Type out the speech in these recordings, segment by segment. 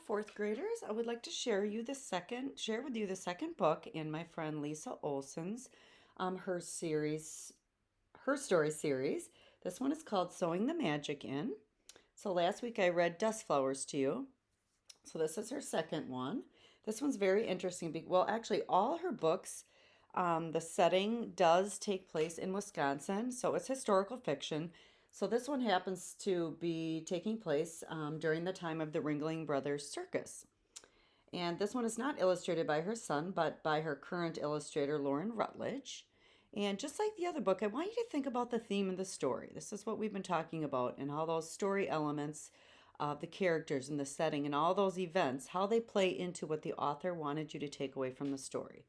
fourth graders. I would like to share with you the second book in my friend Lisa Olson's her series, her story series. This one is called Sewing the Magic In. So last week I read Dust Flowers to you. So this is her second one. This one's very interesting. Well, actually, all her books, the setting does take place in Wisconsin, so it's historical fiction. So this one happens to be taking place during the time of the Ringling Brothers Circus. And this one is not illustrated by her son, but by her current illustrator, Lauren Rutledge. And just like the other book, I want you to think about the theme of the story. This is what we've been talking about, and how those story elements of the characters and the setting and all those events, how they play into what the author wanted you to take away from the story.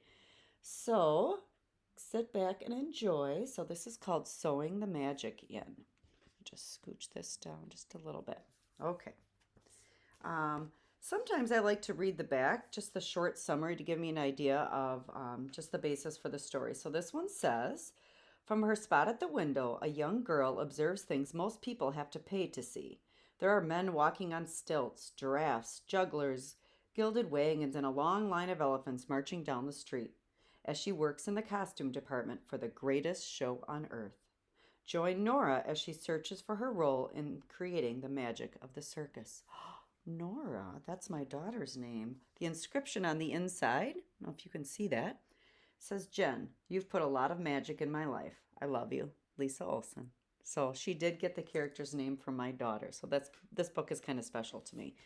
So sit back and enjoy. So this is called Sewing the Magic In. Just scooch this down just a little bit. Okay. Sometimes I like to read the back, just the short summary to give me an idea of just the basis for the story. So this one says, from her spot at the window, a young girl observes things most people have to pay to see. There are men walking on stilts, giraffes, jugglers, gilded wagons, and a long line of elephants marching down the street as she works in the costume department for the greatest show on earth. Join Nora as she searches for her role in creating the magic of the circus. Nora, that's my daughter's name. The inscription on the inside, I don't know if you can see that, says, Jen, you've put a lot of magic in my life. I love you, Lisa Olson. So she did get the character's name from my daughter. So this book is kind of special to me.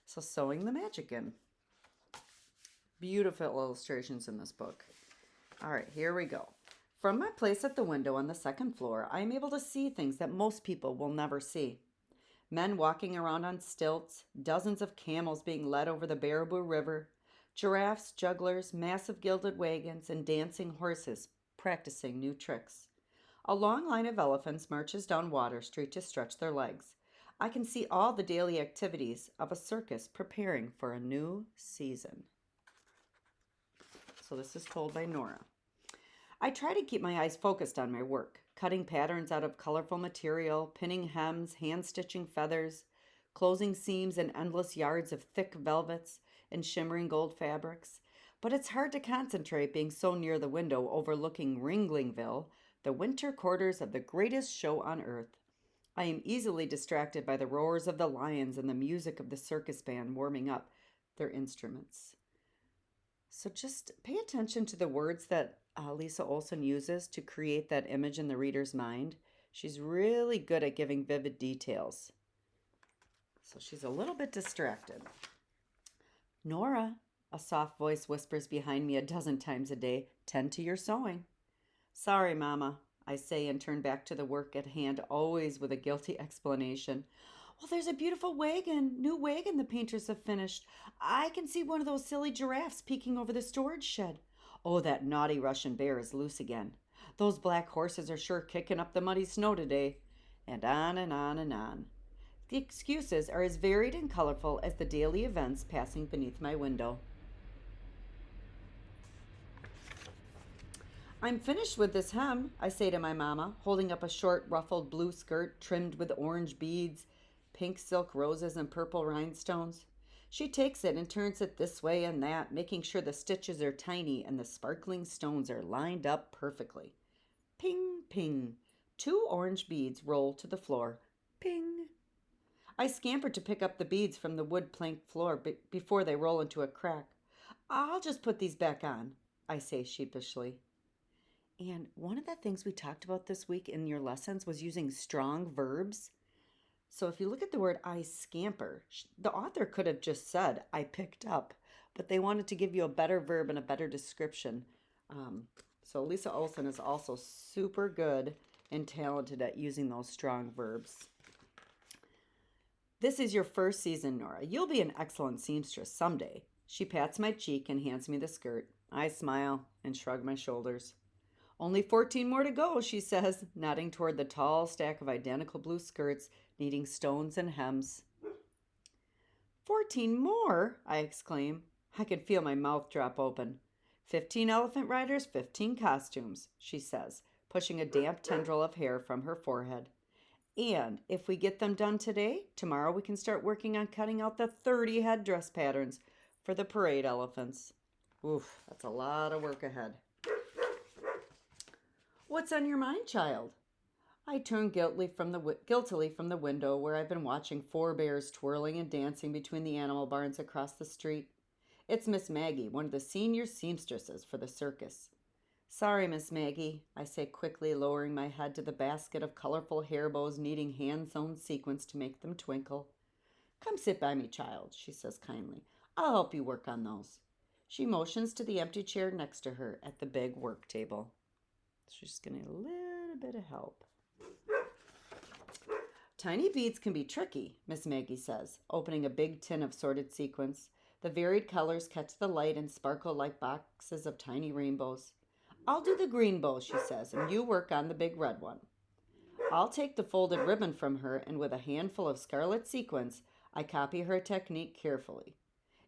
So Sewing the Magic In. Beautiful illustrations in this book. All right, here we go. From my place at the window on the second floor, I am able to see things that most people will never see. Men walking around on stilts, dozens of camels being led over the Baraboo River, giraffes, jugglers, massive gilded wagons, and dancing horses practicing new tricks. A long line of elephants marches down Water Street to stretch their legs. I can see all the daily activities of a circus preparing for a new season. So this is told by Nora. I try to keep my eyes focused on my work, cutting patterns out of colorful material, pinning hems, hand-stitching feathers, closing seams in endless yards of thick velvets and shimmering gold fabrics. But it's hard to concentrate being so near the window overlooking Ringlingville, the winter quarters of the greatest show on earth. I am easily distracted by the roars of the lions and the music of the circus band warming up their instruments. So just pay attention to the words that Lisa Olson uses to create that image in the reader's mind. She's really good at giving vivid details. So she's a little bit distracted. Nora, a soft voice whispers behind me a dozen times a day, tend to your sewing. Sorry, Mama, I say and turn back to the work at hand, always with a guilty explanation. Well, there's a beautiful new wagon the painters have finished. I can see one of those silly giraffes peeking over the storage shed. Oh, that naughty Russian bear is loose again. Those black horses are sure kicking up the muddy snow today. And on and on and on. The excuses are as varied and colorful as the daily events passing beneath my window. I'm finished with this hem, I say to my mama, holding up a short ruffled blue skirt trimmed with orange beads, pink silk roses, and purple rhinestones. She takes it and turns it this way and that, making sure the stitches are tiny and the sparkling stones are lined up perfectly. Ping, ping. 2 orange beads roll to the floor. Ping. I scamper to pick up the beads from the wood plank floor before they roll into a crack. I'll just put these back on, I say sheepishly. And one of the things we talked about this week in your lessons was using strong verbs. So if you look at the word I scamper, the author could have just said I picked up, but they wanted to give you a better verb and a better description. So Lisa Olson is also super good and talented at using those strong verbs. This is your first season, Nora. You'll be an excellent seamstress someday. She pats my cheek and hands me the skirt. I smile and shrug my shoulders. Only 14 more to go, she says, nodding toward the tall stack of identical blue skirts needing stones and hems. 14 more, I exclaim. I can feel my mouth drop open. 15 elephant riders, 15 costumes, she says, pushing a damp tendril of hair from her forehead. And if we get them done today, tomorrow we can start working on cutting out the 30 headdress patterns for the parade elephants. Oof, that's a lot of work ahead. What's on your mind, child? I turned guiltily from the window where I've been watching 4 bears twirling and dancing between the animal barns across the street. It's Miss Maggie, one of the senior seamstresses for the circus. Sorry, Miss Maggie, I say quickly, lowering my head to the basket of colorful hair bows needing hand-sewn sequins to make them twinkle. Come sit by me, child, she says kindly. I'll help you work on those. She motions to the empty chair next to her at the big work table. She's getting a little bit of help. Tiny beads can be tricky, Miss Maggie says, opening a big tin of sorted sequins. The varied colors catch the light and sparkle like boxes of tiny rainbows. I'll do the green bow, she says, and you work on the big red one. I'll take the folded ribbon from her, and with a handful of scarlet sequins, I copy her technique carefully.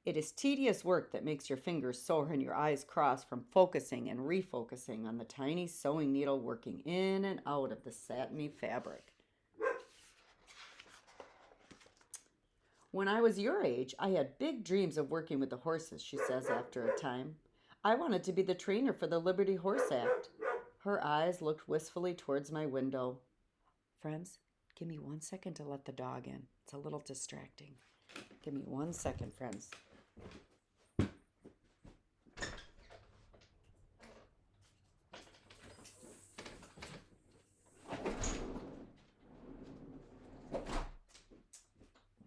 It is tedious work that makes your fingers sore and your eyes cross from focusing and refocusing on the tiny sewing needle working in and out of the satiny fabric. When I was your age, I had big dreams of working with the horses, she says after a time. I wanted to be the trainer for the Liberty Horse Act. Her eyes looked wistfully towards my window. Friends, give me 1 second to let the dog in. It's a little distracting. Give me 1 second, friends.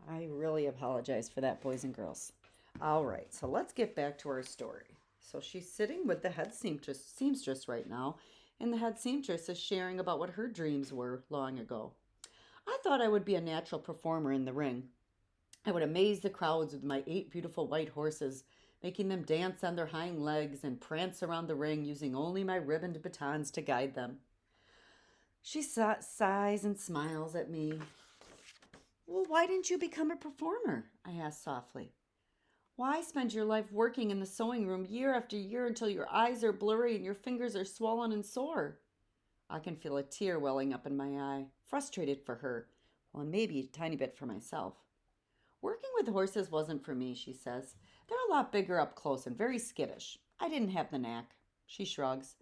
I really apologize for that, boys and girls. All right, so let's get back to our story. So she's sitting with the head seamstress right now, and the head seamstress is sharing about what her dreams were long ago. I thought I would be a natural performer in the ring. I would amaze the crowds with my 8 beautiful white horses, making them dance on their hind legs and prance around the ring using only my ribboned batons to guide them. She sighs and smiles at me. Well, why didn't you become a performer? I asked softly. Why spend your life working in the sewing room year after year until your eyes are blurry and your fingers are swollen and sore? I can feel a tear welling up in my eye, frustrated for her, well, and maybe a tiny bit for myself. Working with horses wasn't for me, she says. They're a lot bigger up close and very skittish. I didn't have the knack. She shrugs.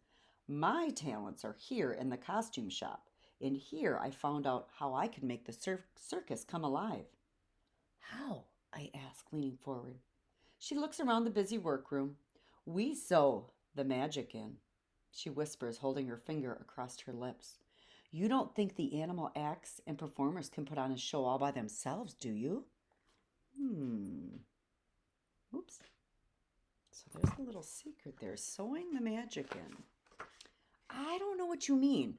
My talents are here in the costume shop. In here, I found out how I could make the circus come alive. How? I ask, leaning forward. She looks around the busy workroom. We sew the magic in, she whispers, holding her finger across her lips. You don't think the animal acts and performers can put on a show all by themselves, do you? Oops. So there's a little secret there, sewing the magic in. I don't know what you mean,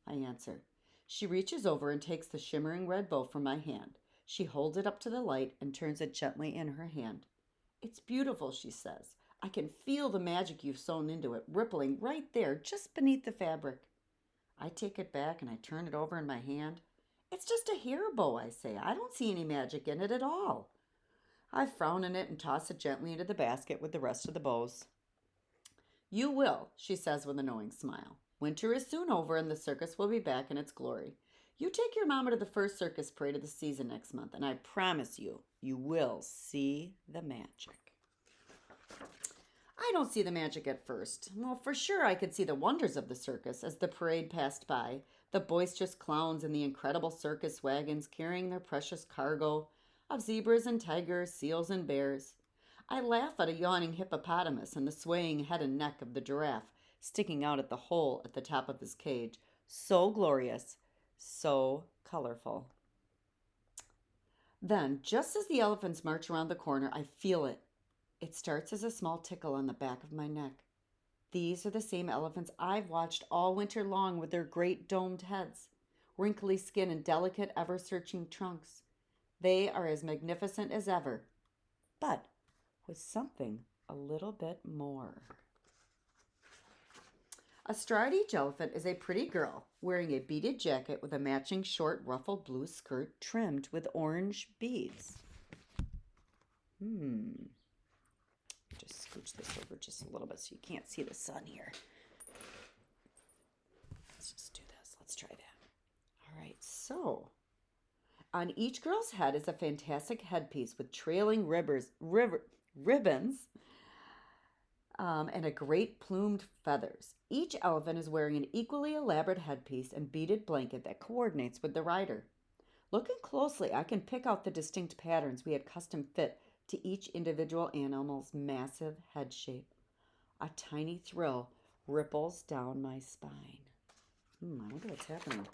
I answer. She reaches over and takes the shimmering red bow from my hand. She holds it up to the light and turns it gently in her hand. It's beautiful, she says. I can feel the magic you've sewn into it, rippling right there, just beneath the fabric. I take it back and I turn it over in my hand. It's just a hair bow, I say. I don't see any magic in it at all. I frown in it and toss it gently into the basket with the rest of the bows. You will, she says with a knowing smile. Winter is soon over and the circus will be back in its glory. You take your mama to the first circus parade of the season next month, and I promise you, you will see the magic. I don't see the magic at first. Well, for sure I could see the wonders of the circus as the parade passed by, the boisterous clowns in the incredible circus wagons carrying their precious cargo of zebras and tigers, seals and bears. I laugh at a yawning hippopotamus and the swaying head and neck of the giraffe sticking out at the hole at the top of his cage. So glorious, so colorful. Then, just as the elephants march around the corner, I feel it. It starts as a small tickle on the back of my neck. These are the same elephants I've watched all winter long with their great domed heads, wrinkly skin, and delicate, ever-searching trunks. They are as magnificent as ever, but with something a little bit more. Astride each elephant is a pretty girl wearing a beaded jacket with a matching short ruffled blue skirt trimmed with orange beads. Just scooch this over just a little bit so you can't see the sun here. Let's just do this. Let's try that. All right, So, on each girl's head is a fantastic headpiece with trailing ribbons and a great plumed feathers. Each elephant is wearing an equally elaborate headpiece and beaded blanket that coordinates with the rider. Looking closely, I can pick out the distinct patterns we had custom fit to each individual animal's massive head shape. A tiny thrill ripples down my spine. I wonder what's happening.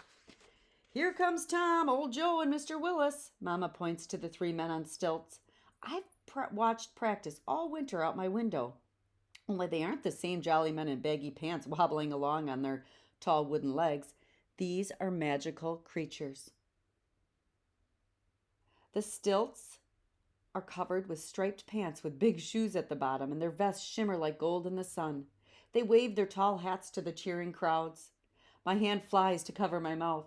Here comes Tom, old Joe, and Mr. Willis. Mama points to the three men on stilts. I've watched practice all winter out my window. Only they aren't the same jolly men in baggy pants wobbling along on their tall wooden legs. These are magical creatures. The stilts are covered with striped pants with big shoes at the bottom, and their vests shimmer like gold in the sun. They wave their tall hats to the cheering crowds. My hand flies to cover my mouth.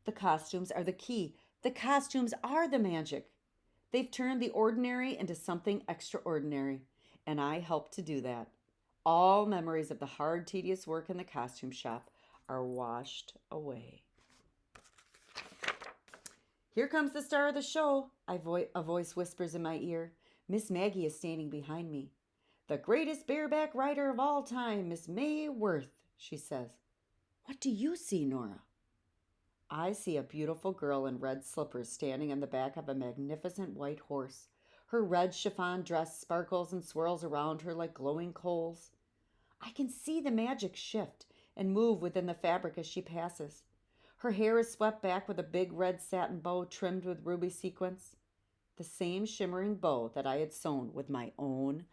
The costumes are the key. The costumes are the magic. They've turned the ordinary into something extraordinary, and I help to do that. All memories of the hard, tedious work in the costume shop are washed away. Here comes the star of the show, a voice whispers in my ear. Miss Maggie is standing behind me. The greatest bareback rider of all time, Miss May Worth, she says. What do you see, Nora? I see a beautiful girl in red slippers standing on the back of a magnificent white horse. Her red chiffon dress sparkles and swirls around her like glowing coals. I can see the magic shift and move within the fabric as she passes. Her hair is swept back with a big red satin bow trimmed with ruby sequins, the same shimmering bow that I had sewn with my own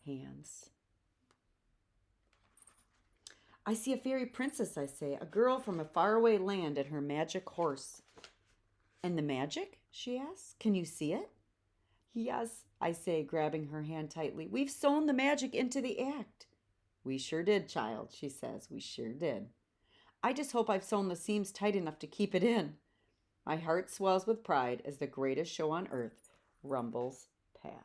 hands. I see a fairy princess, I say, a girl from a faraway land and her magic horse. And the magic? She asks. Can you see it? Yes, I say, grabbing her hand tightly. We've sewn the magic into the act. We sure did, child, she says. We sure did. I just hope I've sewn the seams tight enough to keep it in. My heart swells with pride as the greatest show on earth rumbles past.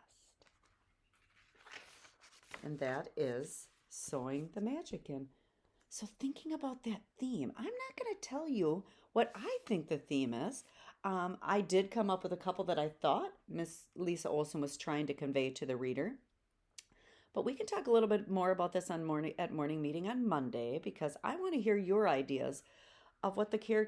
And that is sewing the magic in. So thinking about that theme, I'm not going to tell you what I think the theme is. I did come up with a couple that I thought Miss Lisa Olson was trying to convey to the reader. But we can talk a little bit more about this at morning meeting on Monday, because I want to hear your ideas of what the characters